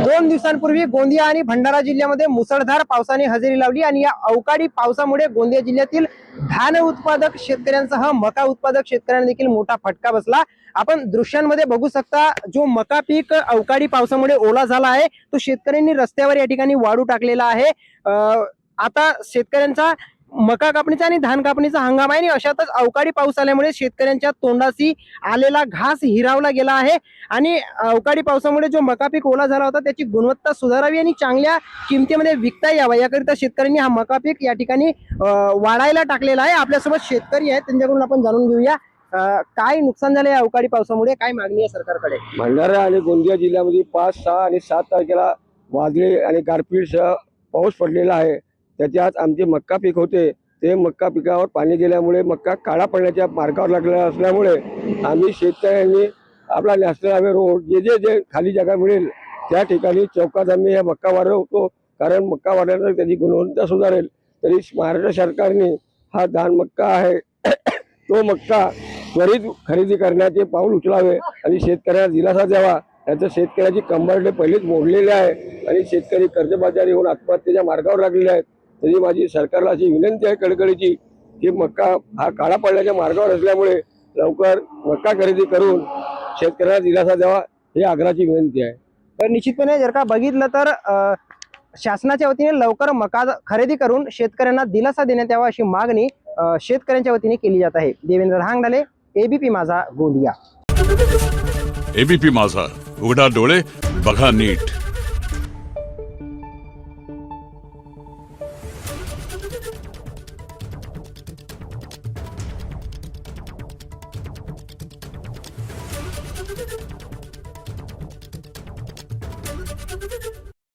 2 दिवसांपूर्वी गोंदिया आणि भंडारा जिल्ह्यामध्ये मुसळधार पावसाने हजेरी लावली आणि या अवकाळी पावसामुळे गोंदिया जिल्ह्यातील धान उत्पादक शेतकऱ्यांसह मका उत्पादक शेतकऱ्यांना देखील मोठा फटका बसला। आपण दृश्यांमध्ये बघू शकता, जो मका पीक अवकाळी पावसामुळे ओला झाला आहे तो शेतकऱ्यांनी रस्त्यावर या ठिकाणी वाळू टाकलेला आहे। आता शेतकऱ्यांचा मका कापणीचा आणि धान कापणीचा हंगाम आहे आणि अशातच अवकाळी पाऊस आल्यामुळे शेतकऱ्यांच्या तोंडाशी आलेला घास हिरावला गेला आहे आणि अवकाळी पावसामुळे जो मका पीक ओला झाला होता त्याची गुणवत्ता सुधारावी आणि चांगल्या किमतीमध्ये विकता यावा याकरिता शेतकऱ्यांनी हा मका पीक या ठिकाणी वाढायला टाकलेला आहे। आपल्यासोबत शेतकरी आहेत, त्यांच्याकडून आपण जाणून घेऊया काय नुकसान झाले अवकाळी पावसामुळे, काय मागणी आहे सरकारकडे। भंडारा आणि गोंदिया जिल्ह्यामध्ये 5, 6 आणि 7 तारखेला वादळी आणि गारपीटसह पाऊस पडलेला आहे। त्याच्यात आमचे मक्का पीक होते, ते मक्का पिकावर पाणी गेल्यामुळे मक्का काळा पडण्याच्या मार्गावर लागलेला असल्यामुळे आम्ही शेतकऱ्यांनी आपला नॅशनल हायवे रोड जे खाली जागा मिळेल त्या ठिकाणी चौकात आम्ही हा मक्का वाढवतो, कारण मक्का वाढल्यानंतर त्याची गुणवत्ता सुधारेल। तरी महाराष्ट्र सरकारने हा धान मक्का आहे तो मक्का त्वरित खरेदी करण्याचे पाऊल उचलावे आणि शेतकऱ्यांना दिलासा द्यावा। याचं शेतकऱ्याची कंबरडे पहिलेच मोडलेले आहे आणि शेतकरी कर्जबाजारी होऊन आत्महत्येच्या मार्गावर लागलेले आहेत। तरी माझी सरकारला अशी विनंती आहे कळकळीची की मक्का हा काळा पडण्याच्या मार्गावर असल्यामुळे लवकर मक्का खरेदी करून शेतकऱ्यांना दिलासा द्यावा ही आग्रहाची विनंती आहे। तर निश्चितपणे जर का बघितलं तर शासनाच्या वतीने लवकर मका खरेदी करून शेतकऱ्यांना दिलासा देण्यात यावा अशी मागणी शेतकऱ्यांच्या वतीने केली जात आहे। देवेंद्र धांगडाले, एबीपी माझा, गोंदिया। एबीपी माझा, उघडा डोळे बघा नीट।